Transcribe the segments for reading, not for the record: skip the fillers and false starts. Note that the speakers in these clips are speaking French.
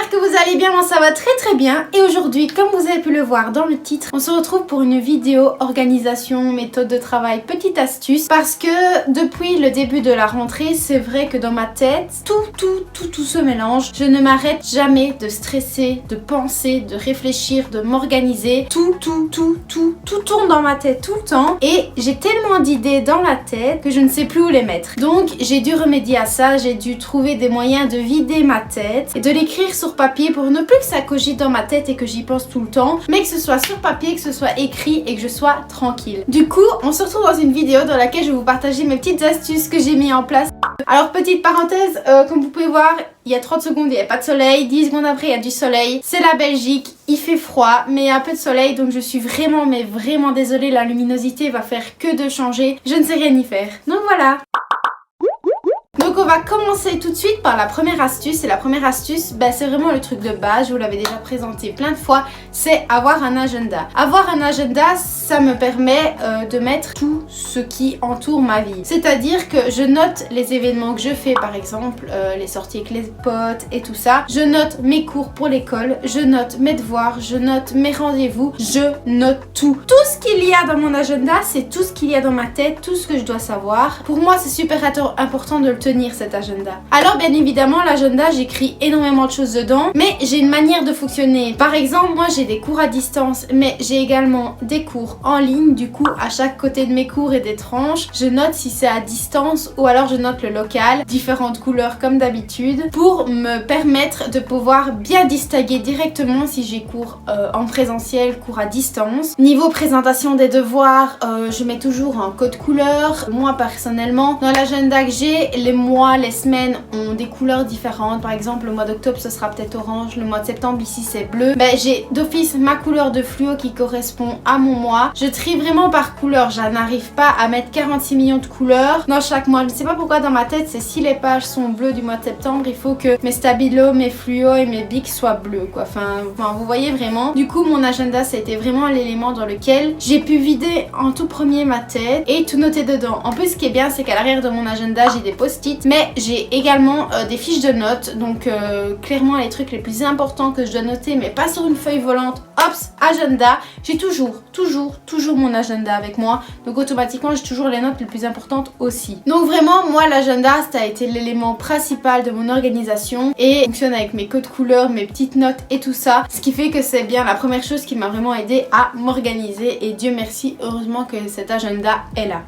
j'espère que vous allez bien, moi ça va très bien. Et aujourd'hui, comme vous avez pu le voir dans le titre, on se retrouve pour une vidéo organisation, méthode de travail, petite astuce. Parce que depuis le début de la rentrée, c'est vrai que dans ma tête, tout se mélange. Je ne m'arrête jamais de stresser, de penser, de réfléchir, de m'organiser. Tout tourne dans ma tête tout le temps. Et j'ai tellement d'idées dans la tête que je ne sais plus où les mettre. Donc j'ai dû remédier à ça, j'ai dû trouver des moyens de vider ma tête et de l'écrire sur papier pour ne plus que ça cogite dans ma tête et que j'y pense tout le temps, mais que ce soit sur papier, que ce soit écrit et que je sois tranquille. Du coup, on se retrouve dans une vidéo dans laquelle je vais vous partager mes petites astuces que j'ai mis en place. Alors petite parenthèse, comme vous pouvez voir, il y a 30 secondes il n'y a pas de soleil, 10 secondes après il y a du soleil. C'est la Belgique, il fait froid mais il y a un peu de soleil, donc je suis vraiment désolée, la luminosité va faire que de changer, je ne sais rien y faire. Donc voilà. Donc on va commencer tout de suite par la première astuce. Et la première astuce, c'est vraiment le truc de base, je vous l'avais déjà présenté plein de fois, c'est avoir un agenda. Avoir un agenda, ça me permet de mettre tout ce qui entoure ma vie. C'est-à-dire que je note les événements que je fais, par exemple les sorties avec les potes et tout ça. Je note mes cours pour l'école, je note mes devoirs, je note mes rendez-vous, je note tout. Tout ce qu'il y a dans mon agenda, c'est tout ce qu'il y a dans ma tête, tout ce que je dois savoir. Pour moi, c'est super important de le tenir cet agenda. Alors bien évidemment l'agenda, j'écris énormément de choses dedans, mais j'ai une manière de fonctionner. Par exemple, moi j'ai des cours à distance, mais j'ai également des cours en ligne. Du coup, à chaque côté de mes cours et des tranches, je note si c'est à distance ou alors je note le local, différentes couleurs comme d'habitude, pour me permettre de pouvoir bien distinguer directement si j'ai cours en présentiel, cours à distance. Niveau présentation des devoirs, je mets toujours un code couleur. Moi personnellement, dans l'agenda que j'ai, les mois, les semaines ont des couleurs différentes. Par exemple, le mois d'octobre ce sera peut-être orange, le mois de septembre ici c'est bleu. J'ai d'office ma couleur de fluo qui correspond à mon mois. Je trie vraiment par couleur, je n'arrive pas à mettre 46 millions de couleurs dans chaque mois. Je ne sais pas pourquoi dans ma tête, c'est si les pages sont bleues du mois de septembre, il faut que mes stabilos, mes fluos et mes bics soient bleus quoi. Enfin vous voyez vraiment. Du coup mon agenda ça a été vraiment l'élément dans lequel j'ai pu vider en tout premier ma tête et tout noter dedans. En plus ce qui est bien c'est qu'à l'arrière de mon agenda j'ai des post-it, mais j'ai également des fiches de notes, donc clairement les trucs les plus importants que je dois noter, mais pas sur une feuille volante. Hops, agenda, j'ai toujours mon agenda avec moi, donc automatiquement j'ai toujours les notes les plus importantes aussi. Donc vraiment moi l'agenda ça a été l'élément principal de mon organisation et fonctionne avec mes codes couleurs, mes petites notes et tout ça, ce qui fait que c'est bien la première chose qui m'a vraiment aidé à m'organiser et Dieu merci, heureusement que cet agenda est là.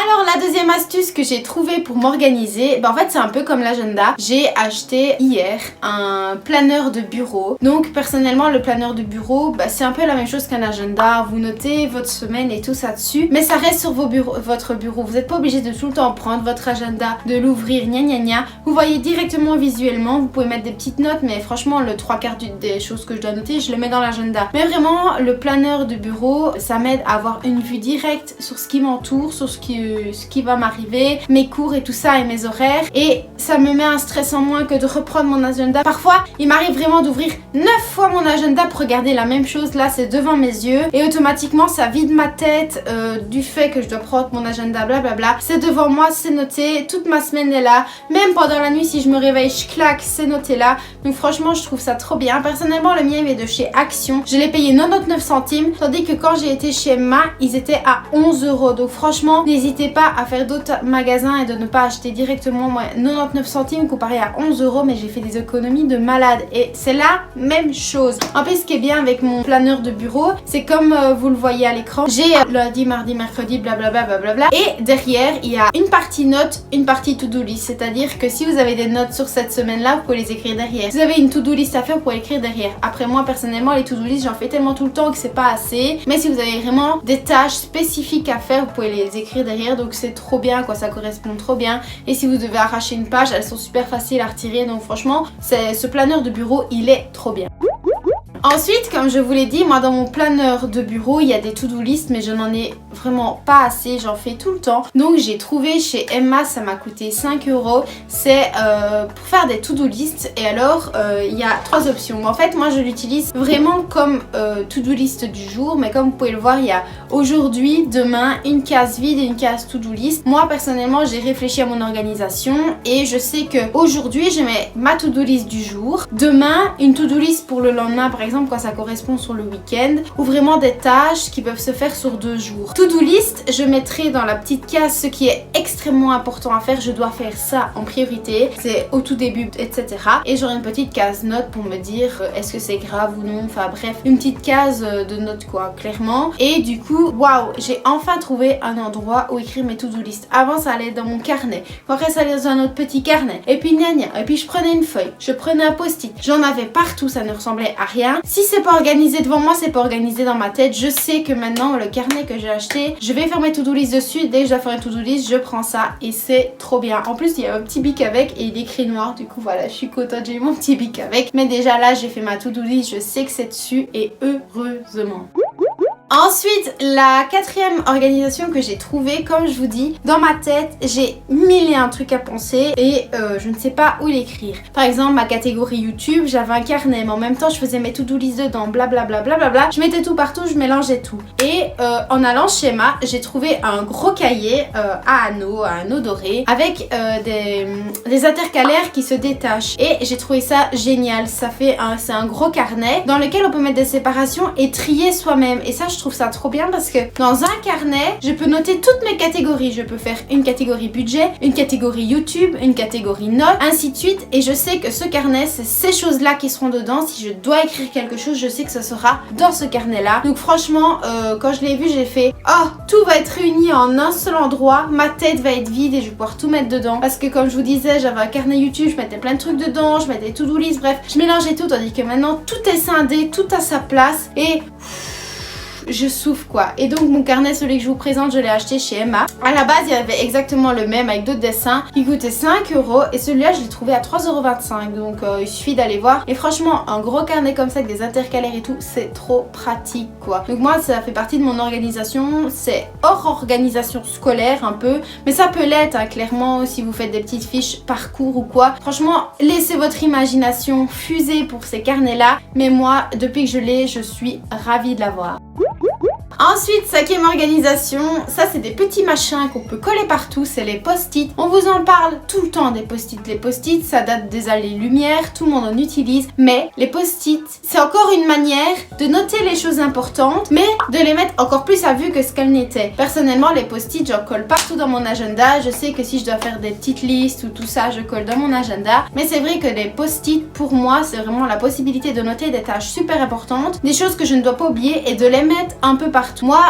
Alors la deuxième astuce que j'ai trouvée pour m'organiser, en fait c'est un peu comme l'agenda. J'ai acheté hier un planeur de bureau. Donc personnellement le planeur de bureau, c'est un peu la même chose qu'un agenda. Vous notez votre semaine et tout ça dessus, mais ça reste sur votre bureau. Vous n'êtes pas obligé de tout le temps prendre votre agenda, de l'ouvrir, gna. Vous voyez directement visuellement, vous pouvez mettre des petites notes, mais franchement le 3/4 des choses que je dois noter, je les mets dans l'agenda. Mais vraiment le planeur de bureau, ça m'aide à avoir une vue directe sur ce qui m'entoure, sur ce qui va m'arriver, mes cours et tout ça et mes horaires, et ça me met un stress en moins que de reprendre mon agenda. Parfois il m'arrive vraiment d'ouvrir 9 fois mon agenda pour regarder la même chose. Là c'est devant mes yeux et automatiquement ça vide ma tête du fait que je dois prendre mon agenda blablabla. C'est devant moi, c'est noté, toute ma semaine est là, même pendant la nuit si je me réveille je claque, c'est noté là. Donc franchement je trouve ça trop bien. Personnellement le mien il est de chez Action, je l'ai payé 99 centimes, tandis que quand j'ai été chez Emma ils étaient à 11 €. Donc franchement n'hésitez pas à faire d'autres magasins et de ne pas acheter directement. Moi 99 centimes comparé à 11 €, mais j'ai fait des économies de malade et c'est la même chose. En plus ce qui est bien avec mon planeur de bureau, c'est comme vous le voyez à l'écran, j'ai lundi, mardi, mercredi, blablabla, et derrière il y a une partie notes, une partie to-do list, c'est-à-dire que si vous avez des notes sur cette semaine là, vous pouvez les écrire derrière. Si vous avez une to-do list à faire, vous pouvez l'écrire derrière. Après moi personnellement les to-do list j'en fais tellement tout le temps que c'est pas assez, mais si vous avez vraiment des tâches spécifiques à faire, vous pouvez les écrire derrière, donc c'est trop bien quoi, ça correspond trop bien. Et si vous devez arracher une page, elles sont super faciles à retirer, donc franchement ce planeur de bureau il est trop bien. Ensuite, comme je vous l'ai dit, moi dans mon planeur de bureau, il y a des to-do list, mais je n'en ai vraiment pas assez, j'en fais tout le temps. Donc j'ai trouvé chez Emma, ça m'a coûté 5 €. C'est pour faire des to-do list. Et alors, il y a 3 options. En fait, moi je l'utilise vraiment comme to-do list du jour, mais comme vous pouvez le voir, il y a aujourd'hui, demain, une case vide et une case to-do list. Moi personnellement, j'ai réfléchi à mon organisation et je sais que aujourd'hui, je mets ma to-do list du jour. Demain, une to-do list pour le lendemain, par exemple, quand ça correspond sur le week-end, ou vraiment des tâches qui peuvent se faire sur 2 jours. To-do list, je mettrai dans la petite case ce qui est extrêmement important à faire. Je dois faire ça en priorité. C'est au tout début, etc. Et j'aurai une petite case note pour me dire est-ce que c'est grave ou non. Enfin bref, une petite case de notes quoi, clairement. Et du coup, waouh, j'ai enfin trouvé un endroit où écrire mes to-do list. Avant, ça allait dans mon carnet. Après, ça allait dans un autre petit carnet. Et puis, gna gna. Et puis, je prenais une feuille. Je prenais un post-it. J'en avais partout. Ça ne ressemblait à rien. Si c'est pas organisé devant moi, c'est pas organisé dans ma tête. Je sais que maintenant, le carnet que j'ai acheté, je vais faire mes to-do list dessus. Dès que je dois faire une to-do list, je prends ça et c'est trop bien. En plus, il y a un petit bic avec et il écrit noir. Du coup, voilà, je suis contente. J'ai eu mon petit bic avec. Mais déjà là, j'ai fait ma to-do list. Je sais que c'est dessus et heureusement. Ensuite, la 4e organisation que j'ai trouvée, comme je vous dis, dans ma tête, j'ai 1001 trucs à penser et je ne sais pas où l'écrire. Par exemple, ma catégorie YouTube, j'avais un carnet, mais en même temps, je faisais mes to-do list dedans, blablabla, blablabla. Je mettais tout partout, je mélangeais tout. Et en allant chez Emma, j'ai trouvé un gros cahier à anneaux dorés, avec des intercalaires qui se détachent. Et j'ai trouvé ça génial. C'est un gros carnet dans lequel on peut mettre des séparations et trier soi-même. Et ça, je trouve ça trop bien parce que dans un carnet, je peux noter toutes mes catégories. Je peux faire une catégorie budget, une catégorie YouTube, une catégorie notes, ainsi de suite. Et je sais que ce carnet, c'est ces choses-là qui seront dedans. Si je dois écrire quelque chose, je sais que ce sera dans ce carnet-là. Donc franchement, quand je l'ai vu, j'ai fait « Oh, tout va être réuni en un seul endroit. Ma tête va être vide et je vais pouvoir tout mettre dedans. » Parce que comme je vous disais, j'avais un carnet YouTube, je mettais plein de trucs dedans, je mettais to-do list, bref, je mélangeais tout. Tandis que maintenant, tout est scindé, tout à sa place et... je souffre quoi. Et donc mon carnet, celui que je vous présente, je l'ai acheté chez Emma. À la base, il y avait exactement le même avec d'autres dessins qui coûtait 5 € et celui-là, je l'ai trouvé à 3,25 €. Donc il suffit d'aller voir. Et franchement, un gros carnet comme ça avec des intercalaires et tout, c'est trop pratique quoi. Donc moi, ça fait partie de mon organisation. C'est hors organisation scolaire un peu, mais ça peut l'être hein, clairement si vous faites des petites fiches parcours ou quoi. Franchement, laissez votre imagination fuser pour ces carnets-là. Mais moi, depuis que je l'ai, je suis ravie de l'avoir. Ensuite, 5e organisation, ça c'est des petits machins qu'on peut coller partout, c'est les post-it. On vous en parle tout le temps des post-it. Les post-it, ça date des années-lumière, tout le monde en utilise. Mais les post-it, c'est encore une manière de noter les choses importantes, mais de les mettre encore plus à vue que ce qu'elles n'étaient. Personnellement, les post-it, j'en colle partout dans mon agenda. Je sais que si je dois faire des petites listes ou tout ça, je colle dans mon agenda. Mais c'est vrai que les post-it, pour moi, c'est vraiment la possibilité de noter des tâches super importantes, des choses que je ne dois pas oublier et de les mettre un peu partout. Moi,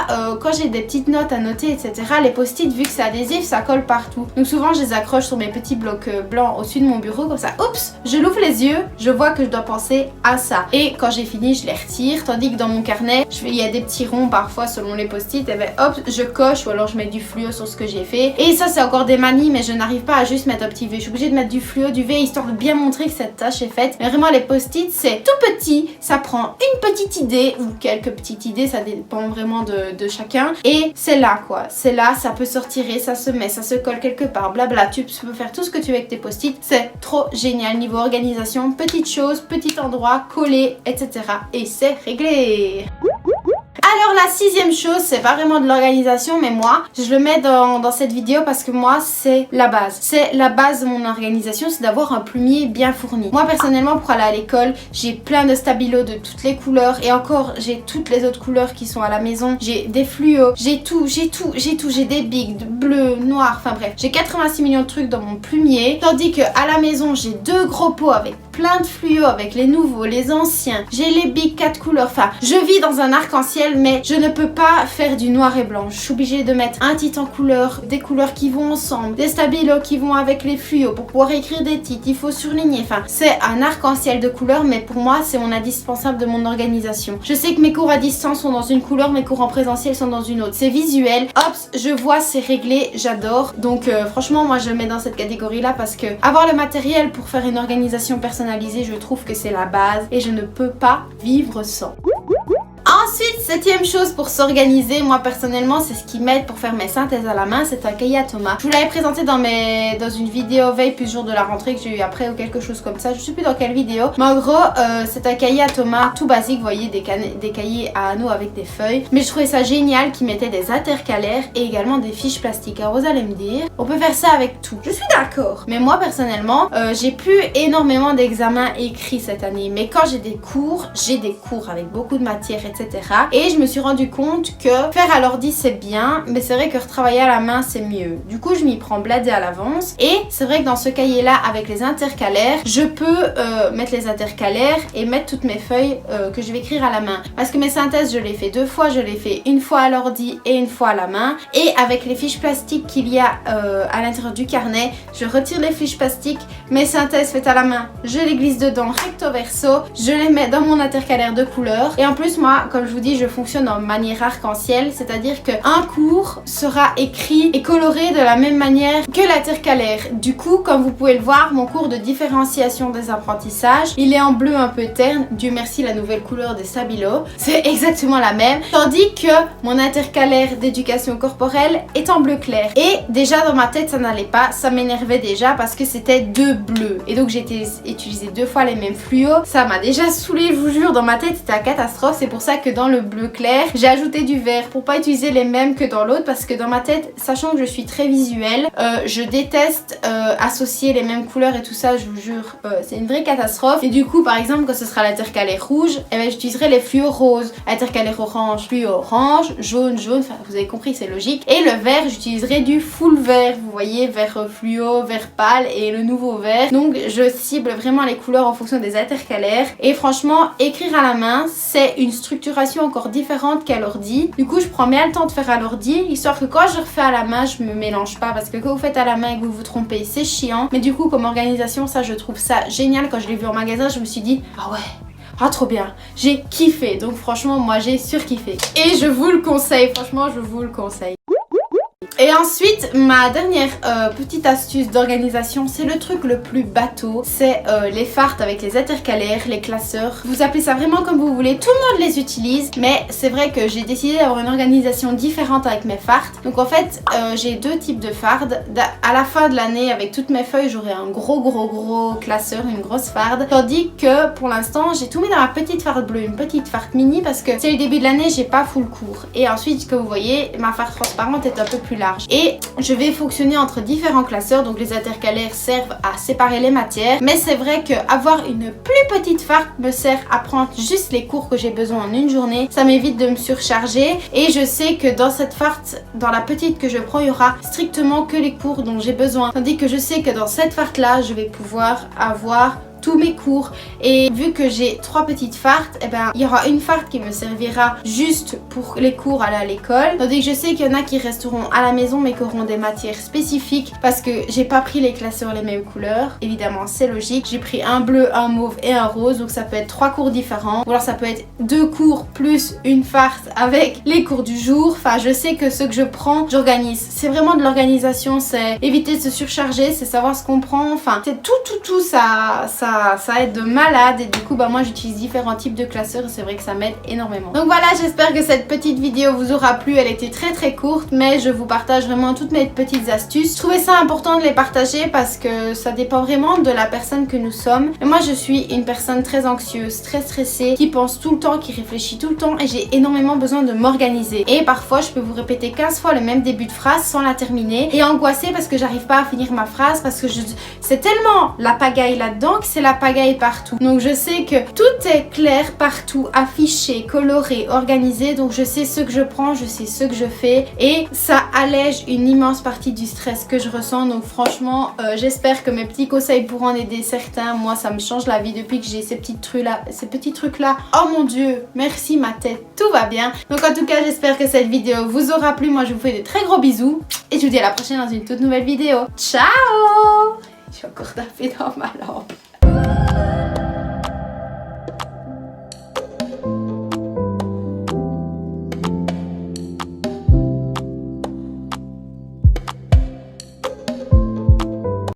quand j'ai des petites notes à noter, etc., les post-it, vu que c'est adhésif, ça colle partout. Donc souvent, je les accroche sur mes petits blocs blancs au-dessus de mon bureau, comme ça, oups, je l'ouvre les yeux, je vois que je dois penser à ça. Et quand j'ai fini, je les retire, tandis que dans mon carnet, il y a des petits ronds parfois selon les post-it, et ben hop, je coche, ou alors je mets du fluo sur ce que j'ai fait. Et ça, c'est encore des manies, mais je n'arrive pas à juste mettre un petit V. Je suis obligée de mettre du fluo, du V, histoire de bien montrer que cette tâche est faite. Mais vraiment, les post-it, c'est tout petit, ça prend une petite idée, ou quelques petites idées, ça dépend vraiment de chacun. Et c'est là quoi, c'est là, ça peut se retirer, ça se met, ça se colle quelque part, blabla, tu peux faire tout ce que tu veux avec tes post-it. C'est trop génial niveau organisation, petites choses, petit endroit, coller, etc. Et c'est réglé. Alors la 6e chose, c'est pas vraiment de l'organisation, mais moi, je le mets dans cette vidéo parce que moi, c'est la base. C'est la base de mon organisation, c'est d'avoir un plumier bien fourni. Moi, personnellement, pour aller à l'école, j'ai plein de stabilos de toutes les couleurs et encore, j'ai toutes les autres couleurs qui sont à la maison. J'ai des fluos, j'ai tout, j'ai des bics, de bleu, noir, enfin bref. J'ai 86 millions de trucs dans mon plumier, tandis que à la maison, j'ai 2 gros pots avec plein de fluos, avec les nouveaux, les anciens. J'ai les bics 4 couleurs, enfin, je vis dans un arc-en-ciel, mais je ne peux pas faire du noir et blanc. Je suis obligée de mettre un titre en couleur, des couleurs qui vont ensemble, des stabilos qui vont avec les fluos pour pouvoir écrire des titres, il faut surligner. Enfin, c'est un arc-en-ciel de couleurs, mais pour moi, c'est mon indispensable de mon organisation. Je sais que mes cours à distance sont dans une couleur, mes cours en présentiel sont dans une autre. C'est visuel, hop, je vois, c'est réglé, j'adore. Donc franchement, moi, je le mets dans cette catégorie-là parce que avoir le matériel pour faire une organisation personnelle, personnalisé, je trouve que c'est la base et je ne peux pas vivre sans. Ensuite, septième chose pour s'organiser, moi personnellement c'est ce qui m'aide pour faire mes synthèses à la main, c'est un cahier à Thomas. Je vous l'avais présenté dans une vidéo veille plus jour de la rentrée que j'ai eu après ou quelque chose comme ça, je sais plus dans quelle vidéo. Mais en gros, c'est un cahier à Thomas tout basique, vous voyez, des cahiers à anneaux avec des feuilles. Mais je trouvais ça génial qu'il mettait des intercalaires et également des fiches plastiques. Alors vous allez me dire, on peut faire ça avec tout. Je suis d'accord. Mais moi personnellement, j'ai plus énormément d'examens écrits cette année. Mais quand j'ai des cours avec beaucoup de matière, etc. Et je me suis rendu compte que faire à l'ordi c'est bien, mais c'est vrai que retravailler à la main c'est mieux. Du coup je m'y prends bladé à l'avance. Et c'est vrai que dans ce cahier là avec les intercalaires, je peux mettre les intercalaires et mettre toutes mes feuilles que je vais écrire à la main. Parce que mes synthèses je les fais deux fois, je les fais une fois à l'ordi et une fois à la main. Et avec les fiches plastiques qu'il y a à l'intérieur du carnet, je retire les fiches plastiques, mes synthèses faites à la main, je les glisse dedans recto verso, je les mets dans mon intercalaire de couleur. Et en plus moi, comme je vous dis, je fonctionne en manière arc-en-ciel, c'est-à-dire qu'un cours sera écrit et coloré de la même manière que l'intercalaire. Du coup, comme vous pouvez le voir, mon cours de différenciation des apprentissages, il est en bleu un peu terne, Dieu merci la nouvelle couleur des Stabilo, c'est exactement la même, tandis que mon intercalaire d'éducation corporelle est en bleu clair. Et déjà dans ma tête ça n'allait pas, ça m'énervait déjà parce que c'était deux bleus. Et donc j'ai utilisé deux fois les mêmes fluos, ça m'a déjà saoulé, je vous jure, dans ma tête c'était la catastrophe. C'est pour ça que dans le bleu clair, j'ai ajouté du vert pour pas utiliser les mêmes que dans l'autre, parce que dans ma tête, sachant que je suis très visuelle, je déteste associer les mêmes couleurs et tout ça, je vous jure, c'est une vraie catastrophe. Et du coup, par exemple, quand ce sera l'intercalaire rouge, eh ben, j'utiliserai les fluos roses, intercalaire orange, fluo orange, jaune, enfin vous avez compris, c'est logique. Et le vert, j'utiliserai du full vert, vous voyez, vert fluo, vert pâle et le nouveau vert. Donc je cible vraiment les couleurs en fonction des intercalaires. Et franchement, écrire à la main, c'est une structuration encore différente qu'à l'ordi. Du coup je prends bien le temps de faire à l'ordi, histoire que quand je refais à la main je me mélange pas, parce que quand vous faites à la main et que vous vous trompez c'est chiant. Mais du coup comme organisation ça je trouve ça génial. Quand je l'ai vu en magasin je me suis dit ah ouais, ah trop bien, j'ai kiffé. Donc franchement moi j'ai surkiffé et je vous le conseille, franchement je vous le conseille. Et ensuite, ma dernière petite astuce d'organisation, c'est le truc le plus bateau, c'est les fardes avec les intercalaires, les classeurs. Vous appelez ça vraiment comme vous voulez, tout le monde les utilise, mais c'est vrai que j'ai décidé d'avoir une organisation différente avec mes fardes. Donc en fait, j'ai deux types de fardes. À la fin de l'année, avec toutes mes feuilles, j'aurai un gros classeur, une grosse farde. Tandis que pour l'instant, j'ai tout mis dans ma petite farde bleue, une petite farde mini, parce que c'est le début de l'année, j'ai pas full cours. Et ensuite, comme vous voyez, ma farde transparente est un peu plus large. Et je vais fonctionner entre différents classeurs, donc les intercalaires servent à séparer les matières, mais c'est vrai qu'avoir une plus petite farde me sert à prendre juste les cours que j'ai besoin en une journée, ça m'évite de me surcharger. Et je sais que dans cette farde, dans la petite que je prends, il y aura strictement que les cours dont j'ai besoin, tandis que je sais que dans cette farde là je vais pouvoir avoir tous mes cours. Et vu que j'ai trois petites fardes, eh ben, il y aura une farde qui me servira juste pour les cours à l'école, tandis que je sais qu'il y en a qui resteront à la maison mais qui auront des matières spécifiques, parce que j'ai pas pris les classeurs les mêmes couleurs, évidemment c'est logique. J'ai pris un bleu, un mauve et un rose, donc ça peut être trois cours différents, ou alors ça peut être deux cours plus une farde avec les cours du jour. Enfin je sais que ce que je prends, j'organise. C'est vraiment de l'organisation, c'est éviter de se surcharger, c'est savoir ce qu'on prend, enfin c'est tout ça aide de malade. Et du coup bah moi j'utilise différents types de classeurs et c'est vrai que ça m'aide énormément. Donc voilà, j'espère que cette petite vidéo vous aura plu. Elle était très courte, mais je vous partage vraiment toutes mes petites astuces. Je trouvais ça important de les partager parce que ça dépend vraiment de la personne que nous sommes. Et moi je suis une personne très anxieuse, très stressée, qui pense tout le temps, qui réfléchit tout le temps, et j'ai énormément besoin de m'organiser. Et parfois je peux vous répéter 15 fois le même début de phrase sans la terminer, et angoissée parce que j'arrive pas à finir ma phrase, parce que c'est tellement la pagaille là-dedans que c'est la pagaille partout. Donc je sais que tout est clair partout, affiché, coloré, organisé. Donc je sais ce que je prends, je sais ce que je fais, et ça allège une immense partie du stress que je ressens. Donc franchement j'espère que mes petits conseils pourront en aider certains. Moi ça me change la vie depuis que j'ai ces petits trucs là. Oh mon dieu, merci ma tête, tout va bien. Donc en tout cas j'espère que cette vidéo vous aura plu. Moi je vous fais de très gros bisous et je vous dis à la prochaine dans une toute nouvelle vidéo. Ciao. Je suis encore tapée dans ma lampe.